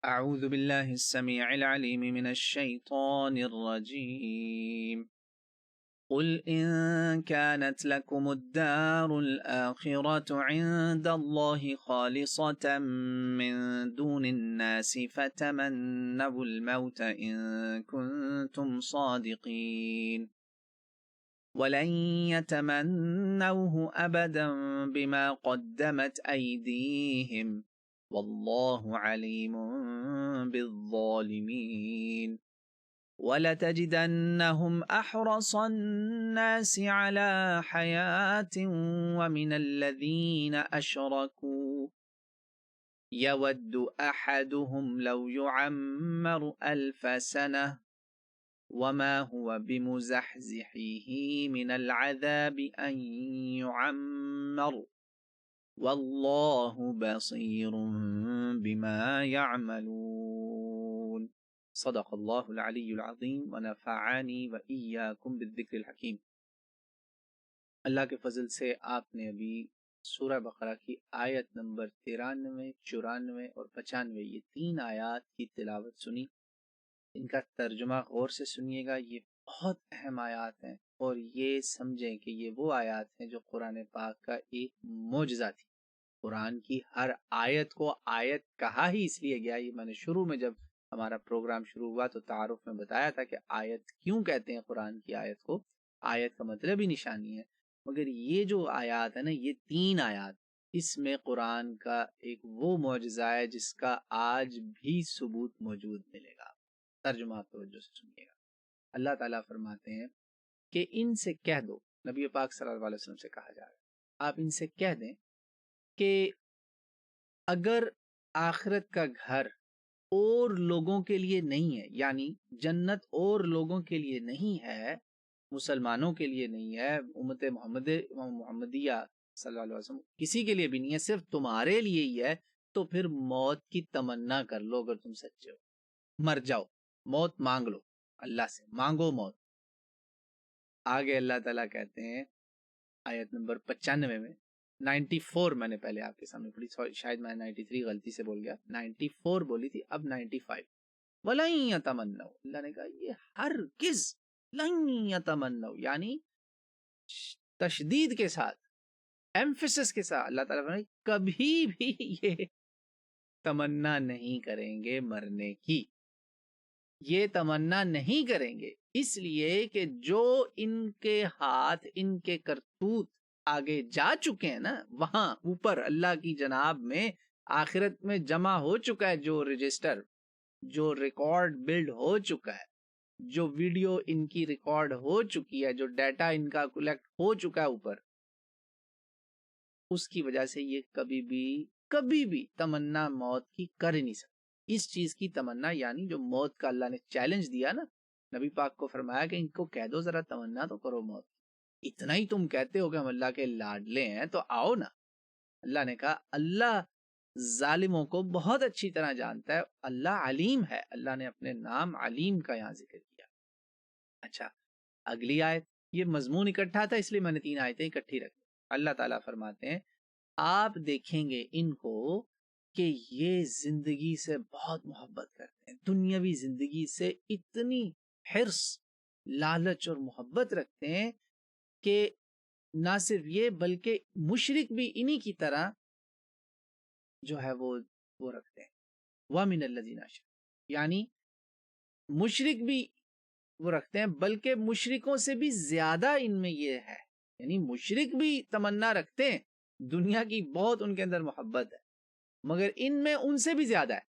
أعوذ بالله السميع العليم من الشيطان الرجيم قل إن كانت لكم الدار الآخرة عند الله خالصة من دون الناس فتمنوا الموت إن كنتم صادقين ولن يتمنوه أبدا بما قدمت أيديهم والله عليم بالظالمين ولتجدنهم أحرص الناس على حياة ومن الذين أشركوا يود أحدهم لو يعمر 1000 سنة وما هو بمزحزحه من العذاب أن يعمر والله بصير بما يعملون صدق الله العلي العظيم ونفعني وإياكم بالذكر الحكيم۔ اللہ کے فضل سے آپ نے ابھی سورہ بقرہ کی آیت نمبر 93، 94 اور 95 یہ 3 آیات کی تلاوت سنی۔ ان کا ترجمہ غور سے سنیے گا، یہ بہت اہم آیات ہیں اور یہ سمجھیں کہ یہ وہ آیات ہیں جو قرآن پاک کا ایک معجزہ تھی۔ قرآن کی ہر آیت کو آیت کہا ہی اس لیے گیا، یہ میں نے شروع میں جب ہمارا پروگرام شروع ہوا تو تعارف میں بتایا تھا کہ آیت کیوں کہتے ہیں قرآن کی آیت کو، آیت کا مطلب ہی نشانی ہے۔ مگر یہ جو آیات ہے نا، یہ 3 آیات، اس میں قرآن کا ایک وہ معجزہ ہے جس کا آج بھی ثبوت موجود ملے گا۔ ترجمہ آپ توجہ سے سنیے گا۔ اللہ تعالیٰ فرماتے ہیں کہ ان سے کہہ دو، نبی پاک صلی اللہ علیہ وسلم سے کہا جا رہا ہے، آپ ان سے کہہ دیں کہ اگر آخرت کا گھر اور لوگوں کے لیے نہیں ہے، یعنی جنت اور لوگوں کے لیے نہیں ہے، مسلمانوں کے لیے نہیں ہے، امت محمدیہ صلی اللہ علیہ وسلم کسی کے لیے بھی نہیں ہے، صرف تمہارے لیے ہی ہے، تو پھر موت کی تمنا کر لو۔ اگر تم سچے ہو مر جاؤ، موت مانگ لو، اللہ سے مانگو موت۔ آگے اللہ تعالیٰ کہتے ہیں آیت نمبر 95 میں، 94 میں نے پہلے آپ کے سامنے پڑھی، شاید میں 93 غلطی سے بول گیا، 94 بولی تھی، اب 95۔ وَلَن يَتَمَنَّوْا، اللہ نے کہا یہ ہرگز، لن يَتَمَنَّوْا یعنی تشدید کے ساتھ، ایمفیسس کے ساتھ اللہ تعالیٰ نے کبھی بھی یہ تمنا نہیں کریں گے مرنے کی، یہ تمنا نہیں کریں گے، اس لیے کہ جو ان کے ہاتھ، ان کے کرتوت آگے جا چکے ہیں نا، وہاں اوپر اللہ کی جناب میں آخرت میں جمع ہو چکا ہے، جو رجسٹر، جو ریکارڈ بلڈ ہو چکا ہے، جو ویڈیو ان کی ریکارڈ ہو چکی ہے، جو ڈیٹا ان کا کلیکٹ ہو چکا ہے اوپر، اس کی وجہ سے یہ کبھی بھی تمنا موت کی کر ہی نہیں سکتے۔ اس چیز کی تمنا یعنی جو موت کا اللہ نے چیلنج دیا نا، نبی پاک کو فرمایا کہ ان کو کہہ دو ذرا تمنا تو کرو موت، اتنا ہی تم کہتے ہو کہ ہم اللہ کے لاڈلے ہیں تو آؤ نا۔ اللہ نے کہا اللہ ظالموں کو بہت اچھی طرح جانتا ہے، اللہ علیم ہے، اللہ نے اپنے نام علیم کا یہاں ذکر کیا۔ اچھا اگلی آیت، یہ مضمون اکٹھا تھا اس لیے میں نے 3 آیتیں اکٹھی رکھی۔ اللہ تعالیٰ فرماتے ہیں آپ دیکھیں گے ان کو کہ یہ زندگی سے بہت محبت کرتے ہیں، دنیاوی زندگی سے اتنی حرص، لالچ اور محبت رکھتے ہیں کہ نہ صرف یہ بلکہ مشرک بھی انہی کی طرح جو ہے وہ رکھتے ہیں۔ وَمِنَ الَّذِينَ أَشْرَكُوا یعنی مشرک بھی وہ رکھتے ہیں، بلکہ مشرکوں سے بھی زیادہ ان میں یہ ہے، یعنی مشرک بھی تمنا رکھتے ہیں، دنیا کی بہت ان کے اندر محبت ہے، مگر ان میں ان سے بھی زیادہ ہے۔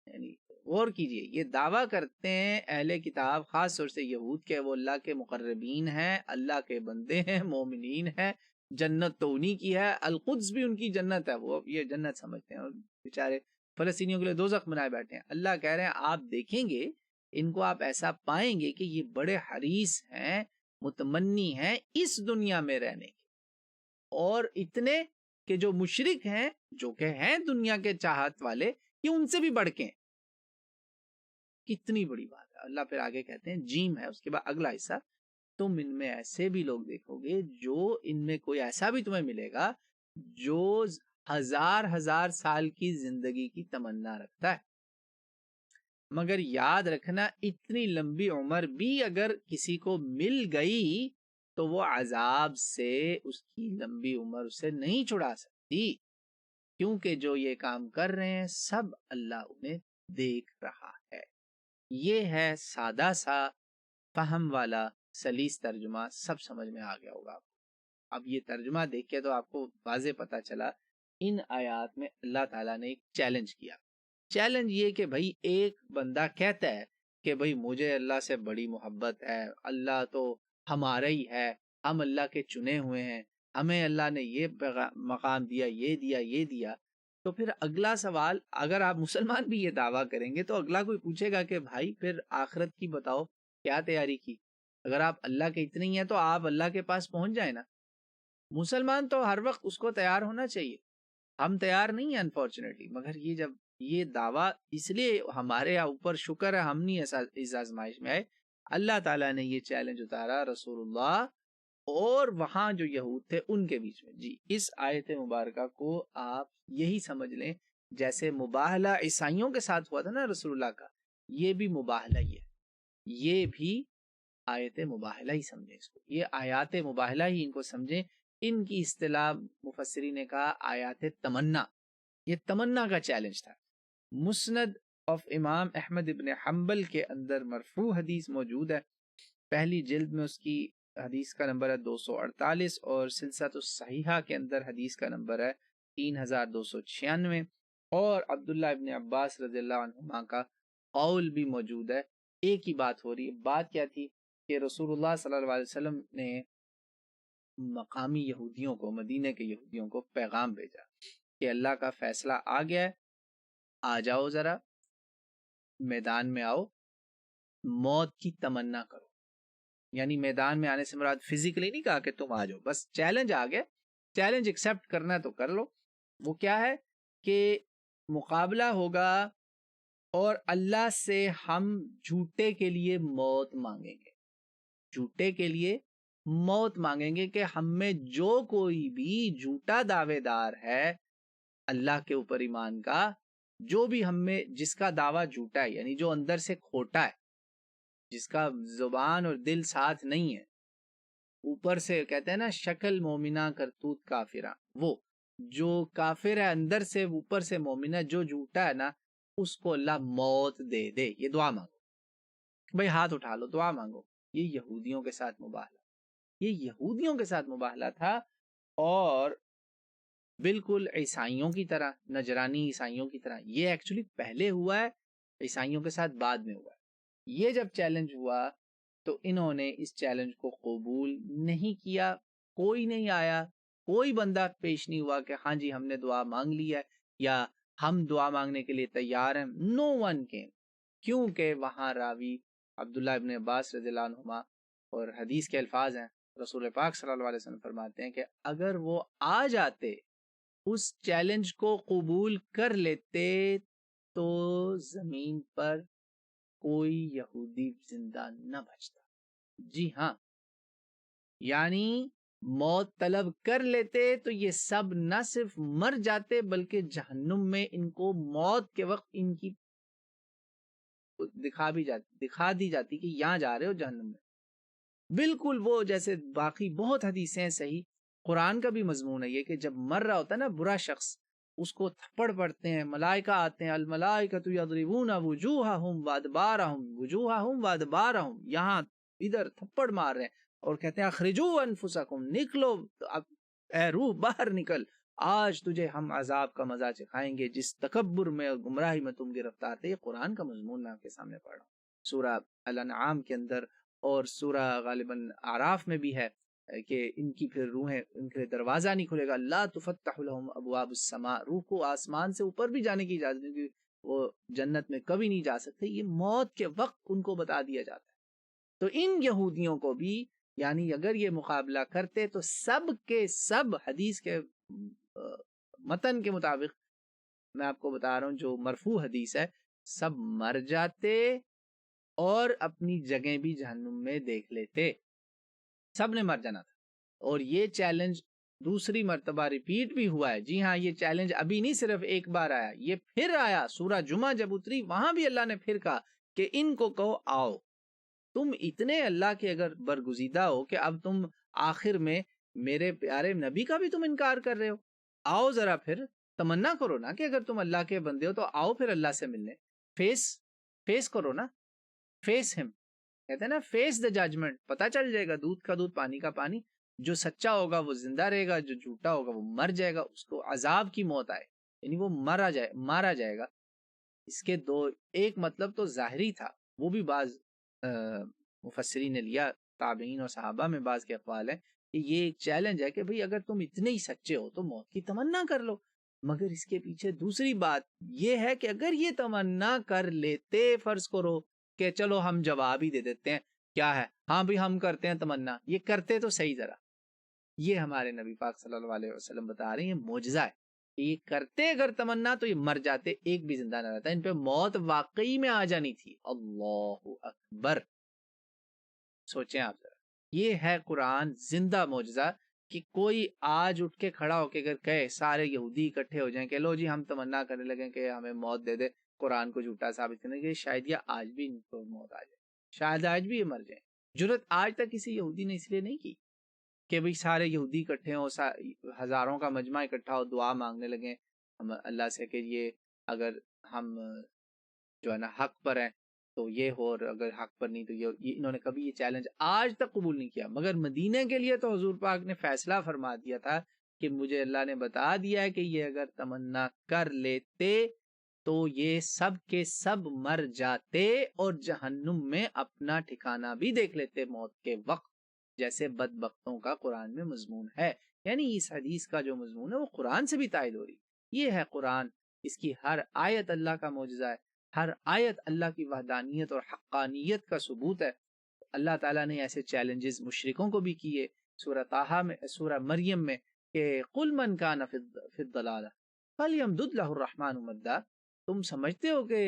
یعنی غور کیجئے، یہ دعویٰ کرتے ہیں اہل کتاب، خاص طور سے یہود، کے وہ اللہ کے مقربین ہیں، اللہ کے بندے ہیں، مومنین ہیں، جنت تو انہی کی ہے، القدس بھی ان کی جنت ہے، وہ یہ جنت سمجھتے ہیں، اور بیچارے فلسطینیوں کے لیے دوزخ بنائے بیٹھے ہیں۔ اللہ کہہ رہے ہیں آپ دیکھیں گے ان کو، آپ ایسا پائیں گے کہ یہ بڑے حریص ہیں، متمنی ہیں اس دنیا میں رہنے کے، اور اتنے کہ جو مشرک ہیں، جو کہ ہیں دنیا کے چاہت والے، یہ ان سے بھی بڑھ کے ہیں۔ کتنی بڑی بات ہے۔ اللہ پھر آگے کہتے ہیں، جیم ہے اس کے بعد اگلا حصہ، تم ان میں ایسے بھی لوگ دیکھو گے، جو ان میں کوئی ایسا بھی تمہیں ملے گا جو 1000 سال کی زندگی کی تمنا رکھتا ہے، مگر یاد رکھنا اتنی لمبی عمر بھی اگر کسی کو مل گئی تو وہ عذاب سے اس کی لمبی عمر اسے نہیں چھڑا سکتی، کیونکہ جو یہ کام کر رہے ہیں سب اللہ انہیں دیکھ رہا ہے۔ یہ ہے سادہ سا فہم والا سلیس ترجمہ، سب سمجھ میں آ گیا ہوگا۔ اب یہ ترجمہ دیکھ کے تو آپ کو واضح پتا چلا ان آیات میں اللہ تعالیٰ نے ایک چیلنج کیا۔ چیلنج یہ کہ بھائی ایک بندہ کہتا ہے کہ بھائی مجھے اللہ سے بڑی محبت ہے، اللہ تو ہمارا ہی ہے، ہم اللہ کے چنے ہوئے ہیں، ہمیں اللہ نے یہ مقام دیا، یہ دیا، یہ دیا۔ تو پھر اگلا سوال، اگر آپ مسلمان بھی یہ دعویٰ کریں گے تو اگلا کوئی پوچھے گا کہ بھائی پھر آخرت کی بتاؤ کیا تیاری کی؟ اگر آپ اللہ کے اتنے ہی ہیں تو آپ اللہ کے پاس پہنچ جائیں نا۔ مسلمان تو ہر وقت اس کو تیار ہونا چاہیے، ہم تیار نہیں ہیں انفارچونیٹلی۔ مگر یہ جب یہ دعویٰ، اس لیے ہمارے اوپر شکر ہے ہم نہیں اس آزمائش میں آئے۔ اللہ تعالیٰ نے یہ چیلنج اتارا رسول اللہ اور وہاں جو یہود تھے ان کے بیچ میں۔ جی اس آیت مبارکہ کو آپ یہی سمجھ لیں جیسے مباہلہ عیسائیوں کے ساتھ ہوا تھا نا رسول اللہ کا، یہ بھی مباہلہ ہی ہے، یہ بھی آیت مباہلہ ہی سمجھیں اس کو، یہ آیات مباہلہ ہی ان کو سمجھیں۔ ان کی اصطلاح مفسرین نے کہا آیات تمنا، یہ تمنا کا چیلنج تھا۔ مسند آف امام احمد ابن حنبل کے اندر مرفوع حدیث موجود ہے، پہلی جلد میں اس کی حدیث کا نمبر ہے 248 اور سلسلۃ الصحیحہ کے اندر حدیث کا نمبر ہے 3296 اور عبداللہ ابن عباس رضی اللہ عنہما کا قول بھی موجود ہے۔ ایک ہی بات ہو رہی ہے۔ بات کیا تھی کہ رسول اللہ صلی اللہ علیہ وسلم نے مقامی یہودیوں کو، مدینے کے یہودیوں کو پیغام بھیجا کہ اللہ کا فیصلہ آ گیا ہے، آ جاؤ ذرا میدان میں آؤ، موت کی تمنا کرو۔ یعنی میدان میں آنے سے مراد فزیکلی نہیں کہا کہ تم آ جاؤ، بس چیلنج آ گیا، چیلنج ایکسیپٹ کرنا ہے تو کر لو۔ وہ کیا ہے کہ مقابلہ ہوگا اور اللہ سے ہم جھوٹے کے لیے موت مانگیں گے، جھوٹے کے لیے موت مانگیں گے کہ ہم میں جو کوئی بھی جھوٹا دعوے دار ہے اللہ کے اوپر ایمان کا، جو بھی ہم میں جس کا دعویٰ جھوٹا ہے، یعنی جو اندر سے کھوٹا ہے، جس کا زبان اور دل ساتھ نہیں ہے، اوپر سے کہتے ہیں نا شکل مومنہ کرتوت کافرہ، وہ جو کافر ہے اندر سے، اوپر سے مومن ہے، جو جھوٹا ہے نا اس کو اللہ موت دے دے۔ یہ دعا مانگو، بھائی ہاتھ اٹھا لو دعا مانگو۔ یہ یہودیوں کے ساتھ مباہلہ، یہ یہودیوں کے ساتھ مباہلہ تھا، اور بالکل عیسائیوں کی طرح، نجرانی عیسائیوں کی طرح۔ یہ ایکچولی پہلے ہوا ہے، عیسائیوں کے ساتھ بعد میں ہوا ہے۔ یہ جب چیلنج ہوا تو انہوں نے اس چیلنج کو قبول نہیں کیا، کوئی نہیں آیا، کوئی بندہ پیش نہیں ہوا کہ ہاں جی ہم نے دعا مانگ لی ہے یا ہم دعا مانگنے کے لیے تیار ہیں۔ نو ون کیم، کیونکہ وہاں راوی عبداللہ ابن عباس رضی اللہ عنہما، اور حدیث کے الفاظ ہیں، رسول پاک صلی اللہ علیہ وسلم فرماتے ہیں کہ اگر وہ آ جاتے، اس چیلنج کو قبول کر لیتے، تو زمین پر کوئی یہودی زندہ نہ بچتا۔ جی ہاں، یعنی موت طلب کر لیتے تو یہ سب نہ صرف مر جاتے بلکہ جہنم میں ان کو موت کے وقت ان کی دکھا دی جاتی کہ یہاں جا رہے ہو جہنم میں۔ بالکل وہ جیسے باقی بہت حدیثیں صحیح قرآن کا بھی مضمون ہے یہ کہ جب مر رہا ہوتا ہے نا برا شخص، اس کو تھپڑ پڑتے ہیں، ملائکہ آتے ہیں، الملائکۃ یضربون وجوہہم وادبارہم، وجوہہم وادبارہم، یہاں ادھر تھپڑ مار رہے ہیں اور کہتے ہیں اخرجوا انفسکم، نکلو، اب اے روح باہر نکل، آج تجھے ہم عذاب کا مزہ چکھائیں گے جس تکبر میں اور گمراہی میں تم گرفتار تھے۔ یہ قرآن کا مضمون میں آپ کے سامنے پڑھ رہا ہوں، سورہ الانعام کے اندر، اور سورہ غالباً اعراف میں بھی ہے کہ ان کی پھر روحیں، ان کے دروازہ نہیں کھلے گا، لا تفتح لهم ابواب السماء، روح کو آسمان سے اوپر بھی جانے کی اجازت نہیں، وہ جنت میں کبھی نہیں جا سکتے۔ یہ موت کے وقت ان کو بتا دیا جاتا ہے۔ تو ان یہودیوں کو بھی، یعنی اگر یہ مقابلہ کرتے تو سب کے سب حدیث کے متن کے مطابق میں آپ کو بتا رہا ہوں جو مرفوع حدیث ہے، سب مر جاتے اور اپنی جگہ بھی جہنم میں دیکھ لیتے، سب نے مر جانا تھا۔ اور یہ چیلنج دوسری مرتبہ ریپیٹ بھی ہوا ہے. جی ہاں، یہ چیلنج ابھی نہیں صرف ایک بار آیا، یہ پھر آیا. سورہ جمعہ جب اتری وہاں بھی اللہ نے پھر کہا کہ ان کو کہو آؤ. تم اتنے اللہ کے اگر برگزیدہ ہو کہ اب تم آخر میں میرے پیارے نبی کا بھی تم انکار کر رہے ہو. آؤ ذرا پھر تمنا کرو نا کہ اگر تم اللہ کے بندے ہو تو آؤ پھر اللہ سے ملنے. فیس کرو نا، فیس ہم کہتے ہیں نا، فیس دا ججمنٹ. پتا چل جائے گا، دودھ کا دودھ پانی کا پانی. جو سچا ہوگا وہ زندہ رہے گا، جو جھوٹا ہوگا وہ مر جائے گا. اس کو عذاب کی موت آئے، یعنی وہ مارا جائے گا. اس کے دو ایک مطلب تو ظاہری تھا، وہ بھی بعض مفسرین نے لیا، تابعین اور صحابہ میں بعض کے اقوال ہیں کہ یہ ایک چیلنج ہے کہ بھئی اگر تم اتنے ہی سچے ہو تو موت کی تمنا کر لو. مگر اس کے پیچھے دوسری بات یہ ہے کہ اگر یہ تمنا کر لیتے، فرض کرو کہ چلو ہم جواب ہی دے دیتے ہیں، کیا ہے، ہاں بھی ہم کرتے ہیں تمنا، یہ کرتے تو صحیح ذرا. یہ ہمارے نبی پاک صلی اللہ علیہ وسلم بتا رہے ہیں، معجزہ ہے کہ یہ کرتے اگر تمنا تو یہ مر جاتے، ایک بھی زندہ نہ رہتا. ان پہ موت واقعی میں آ جانی تھی. اللہ اکبر. سوچیں آپ ذرا، یہ ہے قرآن زندہ معجزہ کہ کوئی آج اٹھ کے کھڑا ہو کے اگر کہے، سارے یہودی اکٹھے ہو جائیں کہ لو جی ہم تمنا کرنے لگیں کہ ہمیں موت دے دے قرآن کو جھوٹا ثابت کرنے کے، شاید یہ آج بھی ان کو موت آ جائے، شاید آج بھی یہ مر جائیں. جرت آج تک کسی یہودی نے اس لیے نہیں کی کہ بھئی سارے یہودی اکٹھے ہوں، ہزاروں کا مجمع اکٹھا ہو، دعا مانگنے لگیں ہم اللہ سے کہ یہ اگر ہم جو ہے نا حق پر ہیں تو یہ ہو، اور اگر حق پر نہیں تو یہ انہوں نے کبھی یہ چیلنج آج تک قبول نہیں کیا. مگر مدینے کے لیے تو حضور پاک نے فیصلہ فرما دیا تھا کہ مجھے اللہ نے بتا دیا ہے کہ یہ اگر تمنا کر لیتے تو یہ سب کے سب مر جاتے اور جہنم میں اپنا ٹھکانہ بھی دیکھ لیتے موت کے وقت، جیسے بدبختوں کا قرآن میں مضمون ہے. یعنی اس حدیث کا جو مضمون ہے وہ قرآن سے بھی تائید ہو رہی. یہ ہے قرآن، اس کی ہر آیت اللہ کا معجزہ ہے، ہر آیت اللہ کی وحدانیت اور حقانیت کا ثبوت ہے. اللہ تعالیٰ نے ایسے چیلنجز مشرکوں کو بھی کیے. سورہ طٰہٰ میں، سورہ مریم میں کہ قُلْ مَنْ كَانَ فِي الضَّلَالَةِ فَلْيَمْدُدْ لَهُ الرَّحْمَٰنُ مَدًّا. تم سمجھتے ہو کہ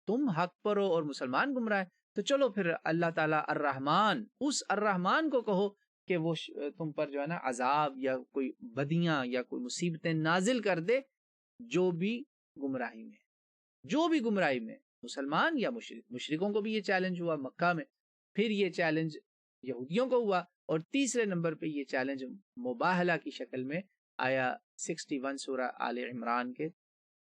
تم حق پر ہو اور مسلمان گمراہ ہیں، تو چلو پھر اللہ تعالیٰ الرحمن، اس الرحمن کو کہو کہ وہ تم پر جو ہے نا عذاب یا کوئی بدیاں یا کوئی مصیبتیں نازل کر دے جو بھی گمراہی میں، جو بھی گمراہی میں، مسلمان یا مشرکوں کو بھی یہ چیلنج ہوا مکہ میں، پھر یہ چیلنج یہودیوں کو ہوا، اور تیسرے نمبر پہ یہ چیلنج مباہلہ کی شکل میں آیا 61 سورہ آل عمران کے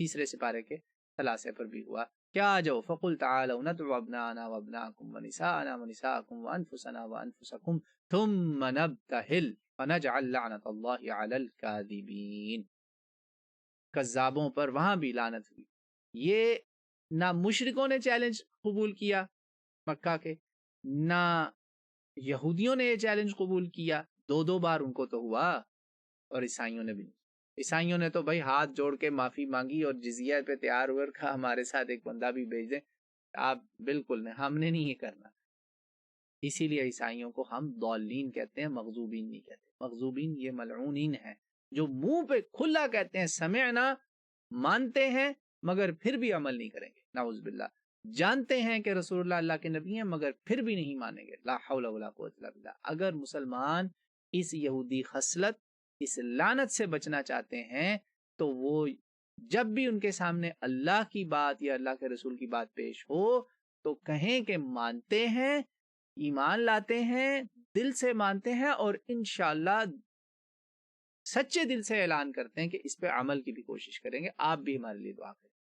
تیسرے سپارے کے ثلاثے پر بھی ہوا. کیا آ جاؤ، فَقُلْ تَعَالَوْا نَدْعُ أَبْنَاءَنَا وَأَبْنَاءَكُمْ وَنِسَاءَنَا وَنِسَاءَكُمْ وَأَنفُسَنَا وَأَنفُسَكُمْ ثُمَّ نَبْتَهِلْ فَنَجْعَلْ لَعْنَةَ اللَّهِ عَلَى الْكَاذِبِينَ. کذابوں پر وہاں بھی لعنت ہوئی. یہ نہ مشرکوں نے چیلنج قبول کیا مکہ کے، نہ یہودیوں نے یہ چیلنج قبول کیا، دو بار ان کو تو ہوا، اور عیسائیوں نے بھی. عیسائیوں نے تو بھائی ہاتھ جوڑ کے معافی مانگی اور جزیہ پہ تیار ہوئے، کہا ہمارے ساتھ ایک بندہ بھی بھیج دیں. آپ بالکل نہیں، ہم نے نہیں یہ کرنا. اسی لیے عیسائیوں کو ہم ضالین کہتے ہیں، مغضوبین نہیں کہتے. مغضوبین یہ ملعونین ہیں جو منہ پہ کھلا کہتے ہیں سمعنا، مانتے ہیں مگر پھر بھی عمل نہیں کریں گے، نعوذ باللہ. جانتے ہیں کہ رسول اللہ اللہ کے نبی ہیں مگر پھر بھی نہیں مانیں گے. لا حول ولا قوت الا باللہ. اگر مسلمان اس یہودی خصلت، اس لعنت سے بچنا چاہتے ہیں تو وہ جب بھی ان کے سامنے اللہ کی بات یا اللہ کے رسول کی بات پیش ہو تو کہیں کہ مانتے ہیں، ایمان لاتے ہیں، دل سے مانتے ہیں، اور انشاءاللہ سچے دل سے اعلان کرتے ہیں کہ اس پہ عمل کی بھی کوشش کریں گے. آپ بھی ہمارے لیے دعا کریں،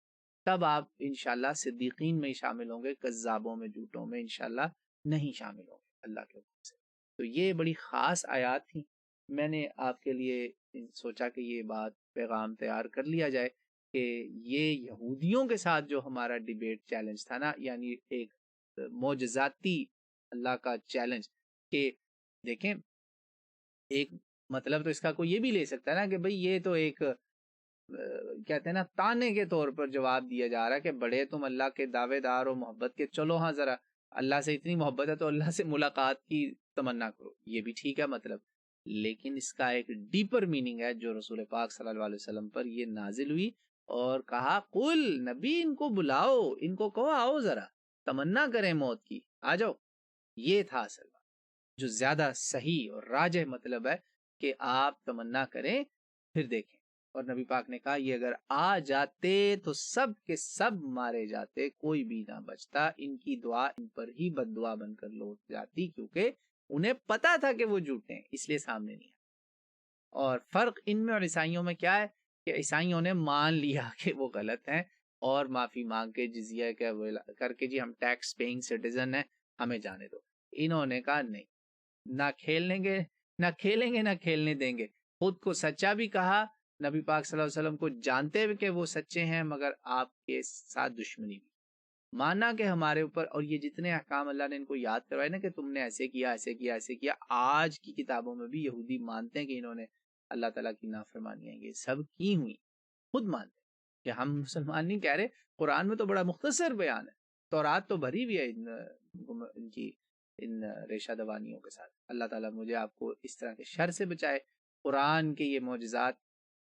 تب آپ انشاءاللہ صدیقین میں شامل ہوں گے، کذابوں میں، جھوٹوں میں انشاءاللہ نہیں شامل ہوں گے اللہ کے حکم سے. تو یہ بڑی خاص آیات تھیں. میں نے آپ کے لیے سوچا کہ یہ بات پیغام تیار کر لیا جائے کہ یہ یہودیوں کے ساتھ جو ہمارا ڈیبیٹ چیلنج تھا نا، یعنی ایک معجزاتی اللہ کا چیلنج، کہ دیکھیں ایک مطلب تو اس کا کوئی یہ بھی لے سکتا ہے نا کہ بھئی یہ تو ایک کہتے ہیں نا تانے کے طور پر جواب دیا جا رہا ہے کہ بڑے تم اللہ کے دعوے دار ہو محبت کے، چلو ہاں ذرا اللہ سے اتنی محبت ہے تو اللہ سے ملاقات کی تمنا کرو. یہ بھی ٹھیک ہے مطلب، لیکن اس کا ایک ڈیپر میننگ ہے جو رسول پاک صلی اللہ علیہ وسلم پر یہ نازل ہوئی، اور کہا قل، نبی ان کو بلاؤ، ان کو کہو آؤ ذرا تمنا کریں موت کی، آ جاؤ. یہ تھا اصل بات. جو زیادہ صحیح اور راجح مطلب ہے کہ آپ تمنا کریں پھر دیکھیں. اور نبی پاک نے کہا یہ اگر آ جاتے تو سب کے سب مارے جاتے، کوئی بھی نہ بچتا. ان کی دعا ان پر ہی بد دعا بن کر لوٹ جاتی، کیونکہ انہیں پتا تھا کہ وہ جھوٹے ہیں، اس لیے سامنے نہیں آئے. اور فرق ان میں اور عیسائیوں میں کیا ہے کہ عیسائیوں نے مان لیا کہ وہ غلط ہیں اور معافی مانگ کے جزیہ کر کے جی ہم ٹیکس پیئنگ سٹیزن ہیں، ہمیں جانے دو. انہوں نے کہا نہیں، نہ کھیلیں گے نہ کھیلنے دیں گے. خود کو سچا بھی کہا، نبی پاک صلی اللہ علیہ وسلم کو جانتے ہوئے کہ وہ سچے ہیں، مگر آپ کے ساتھ دشمنی بھی مانا کہ ہمارے اوپر. اور یہ جتنے احکام اللہ نے ان کو یاد کروائے نا کہ تم نے ایسے کیا ایسے کیا ایسے کیا، آج کی کتابوں میں بھی یہودی مانتے ہیں کہ انہوں نے اللہ تعالیٰ کی نافرمانیاں یہ سب کی ہوئی، خود مانتے ہیں. کہ ہم مسلمان نہیں کہہ رہے، قرآن میں تو بڑا مختصر بیان ہے، تورات تو بھری بھی ہے ان کی ان ریشہ دوانیوں کے ساتھ. اللہ تعالیٰ مجھے آپ کو اس طرح کے شر سے بچائے. قرآن کے یہ معجزات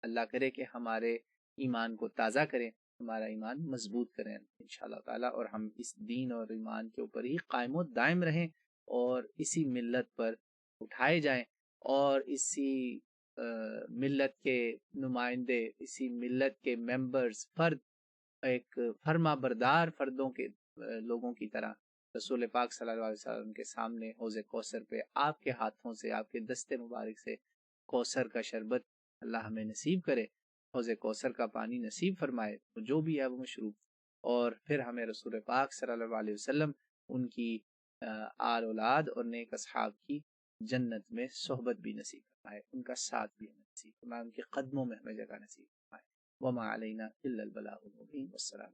اللہ کرے کہ ہمارے ایمان کو تازہ کریں، ہمارا ایمان مضبوط کریں انشاءاللہ تعالیٰ، اور ہم اس دین اور ایمان کے اوپر ہی قائم و دائم رہیں اور اسی ملت پر اٹھائے جائیں، اور اسی ملت کے نمائندے، اسی ملت کے ممبرز، فرد، ایک فرما بردار فردوں کے لوگوں کی طرح رسول پاک صلی اللہ علیہ وسلم کے سامنے حوض کوثر پہ آپ کے ہاتھوں سے، آپ کے دستے مبارک سے کوثر کا شربت اللہ ہمیں نصیب کرے، حوض کوثر کا پانی نصیب فرمائے جو بھی ہے وہ مشروب، اور پھر ہمیں رسول پاک صلی اللہ علیہ وسلم ان کی آل اولاد اور نیک اصحاب کی جنت میں صحبت بھی نصیب فرمائے، ان کا ساتھ بھی ہمیں نصیب فرمائے، ان کے قدموں میں ہمیں جگہ نصیب فرمائے. وما علینا الا البلاغ المبین. والسلام.